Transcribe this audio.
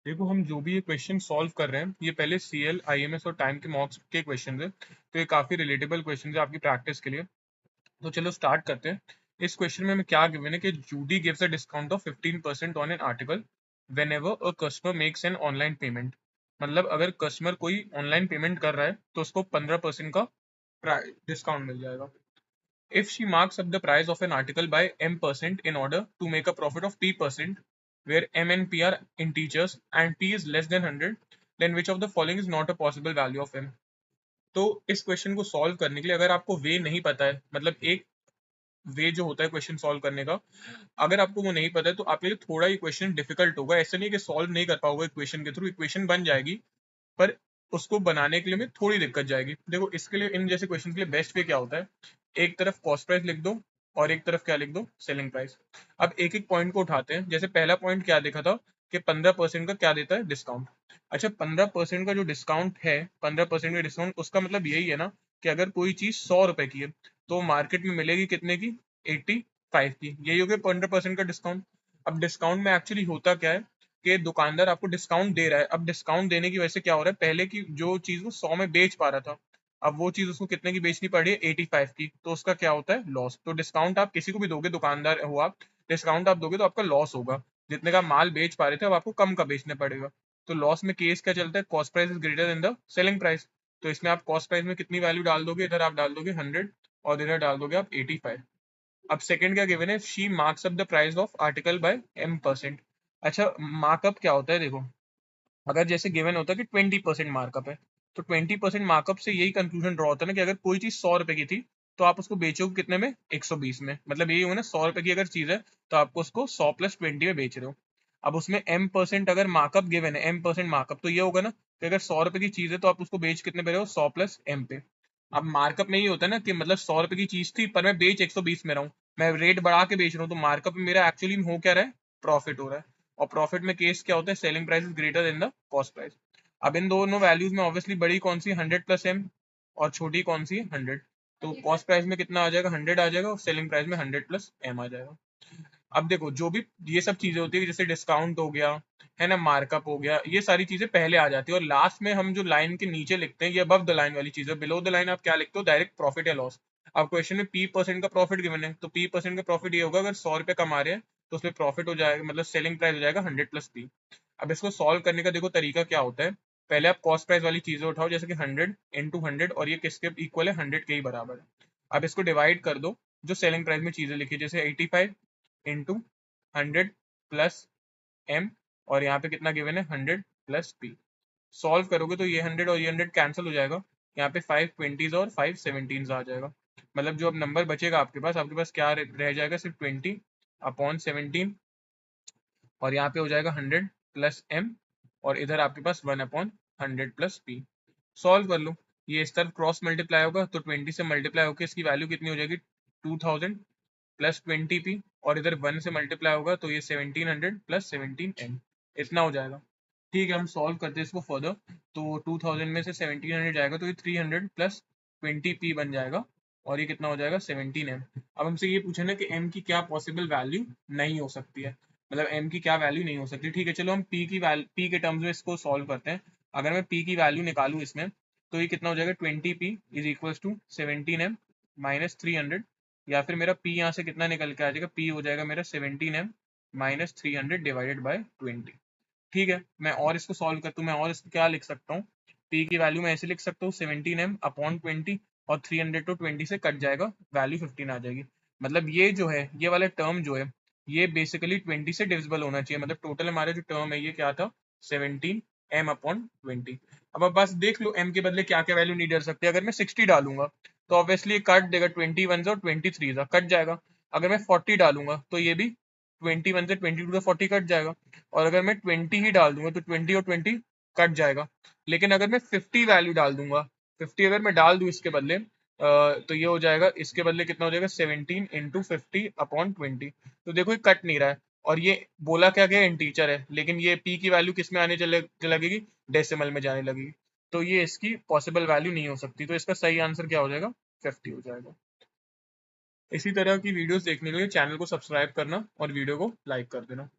देखो हम जो भी ये क्वेश्चन सॉल्व कर रहे हैं ये पहले सीएल आईएमएस और टाइम के मॉक्स के क्वेश्चन है, तो ये काफी रिलेटेबल क्वेश्चन है आपकी प्रैक्टिस के लिए। तो चलो स्टार्ट करते हैं। इस क्वेश्चन में हमें क्या गिवन है कि Judy gives a discount of 15% on an article whenever a customer makes an online payment. मतलब अगर कस्टमर कोई ऑनलाइन पेमेंट कर रहा है तो उसको 15% का डिस्काउंट मिल जाएगा। If she marks up the price of an article by m% in order to make a profit of p%, where m and p are integers and p is less than 100, then which of the following is not a possible value of m? तो इस question को solve करने के लिए अगर आपको वे नहीं पता है, मतलब एक वे जो होता है क्वेश्चन सॉल्व करने का, अगर आपको वो नहीं पता है तो आपके लिए थोड़ा ये क्वेश्चन डिफिकल्ट होगा। ऐसे नहीं कि सॉल्व नहीं कर पाओगे इक्वेशन के थ्रू, इक्वेशन बन जाएगी पर उसको बनाने के लिए में थोड़ी दिक्कत जाएगी। देखो इसके लिए इन जैसे क्वेश्चन के लिए बेस्ट वे क्या होता है, एक तरफ कॉस्ट प्राइस लिख दो और एक तरफ क्या लिख दो, सेलिंग प्राइस। अब एक एक पॉइंट को उठाते हैं। जैसे पहला पॉइंट क्या देखा था कि 15% का क्या देता है, डिस्काउंट। अच्छा 15% का जो डिस्काउंट है, 15% का डिस्काउंट, उसका मतलब यही है ना कि अगर कोई चीज 100 रुपए की है तो मार्केट में मिलेगी कितने की, 85 की। यही हो गया 15% का डिस्काउंट। अब डिस्काउंट में एक्चुअली होता क्या है कि दुकानदार आपको डिस्काउंट दे रहा है। अब डिस्काउंट देने की वजह से क्या हो रहा है, पहले की जो चीज वो 100 में बेच पा रहा था, अब वो चीज उसको कितने की बेचनी पड़ रही है, 85 की। तो उसका क्या होता है, लॉस। तो डिस्काउंट आप किसी को भी दोगे, दुकानदार हो आप, डिस्काउंट आप दोगे तो आपका लॉस होगा। जितने का माल बेच पा रहे थे अब आपको कम का बेचना पड़ेगा। तो लॉस में केस क्या चलता है, cost price is greater than the selling price. तो इसमें आप कॉस्ट प्राइस में कितनी वैल्यू डाल दोगे, इधर आप डाल दोगे 100 और इधर डाल दोगे आप 85। अब सेकंड क्या गिवन है, she marks up the price of article by m%। अच्छा मार्कअप क्या होता है, देखो अगर जैसे गिवन होता है कि 20% मार्कअप है, तो 20% मार्कअप से यही कंक्लूजन ड्रॉ होता है ना कि अगर कोई चीज 100 रुपए की थी तो आप उसको बेचोगे कितने में, 120 में। मतलब यही हुआ ना, 100 रुपए की अगर चीज है तो आपको उसको 100 + 20 में बेच रहे हो। अब उसमें m% अगर मार्कअप गिवन है, m% मार्कअप, तो ये होगा ना कि अगर 100 रुपए की चीज है तो आप उसको बेच कितने पे रहे हो, 100 + m पे। अब मार्कअप में ये होता है ना कि मतलब 100 रुपए की चीज थी पर मैं बेच 120 में रहा हूँ, मैं रेट बढ़ा के बेच रहा हूँ, तो मार्कअप में मेरा एक्चुअली हो क्या रहा है, प्रॉफिट हो रहा है। और प्रॉफिट में केस क्या होता है, selling price is greater than the cost price. अब इन दोनों वैल्यूज में ऑब्वियसली बड़ी कौन सी, 100 + m, और छोटी कौन सी, 100। तो कॉस्ट प्राइस में कितना आ जाएगा, 100 आ जाएगा, और सेलिंग प्राइस में 100 + m आ जाएगा। अब देखो जो भी ये सब चीजें होती है, जैसे डिस्काउंट हो गया है ना, मार्कअप हो गया, ये सारी चीजें पहले आ जाती है, और लास्ट में हम जो लाइन के नीचे लिखते हैं ये अबव द लाइन वाली चीज है। बिलो द लाइन आप क्या लिखते हो, डायरेक्ट प्रॉफिट या लॉस। अब क्वेश्चन में p% का प्रॉफिट गिवन है, तो p% का प्रॉफिट ये होगा, अगर 100 रुपए कमा रहे हैं तो उसमें प्रॉफिट हो जाएगा, मतलब सेलिंग प्राइस हो जाएगा 100 + p। अब इसको सॉल्व करने का देखो तरीका क्या होता है, पहले आप कॉस्ट प्राइस वाली चीजें उठाओ, जैसे कि 100 × 100, और ये किसके इक्वल है, 100 के ही बराबर है। अब इसको डिवाइड कर दो, जो सेलिंग प्राइस में चीजें लिखी, जैसे 85 × 100 + m, और यहाँ पे कितना गिवन है, 100 + p। सॉल्व करोगे तो ये 100 और ये 100 कैंसिल हो जाएगा, यहाँ पे 5 20s और 5 17s आ जाएगा। मतलब जो अब नंबर बचेगा आपके पास क्या रह जाएगा, सिर्फ 20/17, और यहाँ पे हो जाएगा 100 + m, और इधर आपके पास 1/100 + p। सॉल्व कर लो, ये इस तरफ क्रॉस मल्टीप्लाई होगा तो 20 से मल्टीप्लाई होकर इसकी वैल्यू कितनी हो जाएगी, 2000 + 20p, और इधर 1 से मल्टीप्लाई होगा तो ये 1700 + 17m, इतना हो जाएगा। ठीक है, हम सॉल्व करते हैं इसको फर्दर। तो 2000 में से 1700 जाएगा तो ये 300 + 20p बन जाएगा, और ये कितना हो जाएगा, 17m। अब हमसे ये पूछे ना कि m की क्या पॉसिबल वैल्यू नहीं हो सकती है, मतलब m की क्या वैल्यू नहीं हो सकती। ठीक है, चलो हम p के टर्म्स में इसको सॉल्व करते हैं। अगर मैं p की वैल्यू निकालूं इसमें, तो ये कितना हो जाएगा, 20p = 17m - 300, या फिर मेरा p यहाँ से कितना निकल के आ जाएगा, p हो जाएगा मेरा 17m - 300 डिवाइडेड बाय 20। ठीक है, मैं और इसको सॉल्व करता हूँ, मैं और इसको क्या लिख सकता हूँ, p की वैल्यू मैं ऐसे लिख सकता हूँ 17m/20, और 300 तो 20 से कट जाएगा, वैल्यू 15 आ जाएगी। मतलब ये जो है, ये वाला टर्म जो है, ये बेसिकली 20 से डिविजिबल होना चाहिए। मतलब टोटल हमारा जो टर्म है ये क्या था, 17m/20। अब आप बस देख लो m के बदले क्या क्या वैल्यू नहीं डाल सकते। अगर मैं 60 डालूंगा तो ऑब्वियसली काट देगा, 21 और 23 कट जाएगा। अगर मैं 40 डालूंगा तो ये भी 21 से 22 का 40 कट जाएगा। और अगर मैं 20 ही डाल दूंगा तो 20 और 20 कट जाएगा। लेकिन अगर मैं 50 वैल्यू डाल दूंगा, 50 अगर मैं डाल दूं इसके बदले, तो ये हो जाएगा, इसके बदले कितना हो जाएगा, 17 × 50/20। तो देखो ये कट नहीं रहा है, और ये बोला क्या गया, इंटीजर है, लेकिन ये p की वैल्यू किस में आने लगेगी, डेसिमल में जाने लगेगी। तो ये इसकी पॉसिबल वैल्यू नहीं हो सकती। तो इसका सही आंसर क्या हो जाएगा, 50 हो जाएगा। इसी तरह की वीडियोस देखने के लिए चैनल को सब्सक्राइब करना और वीडियो को लाइक कर देना।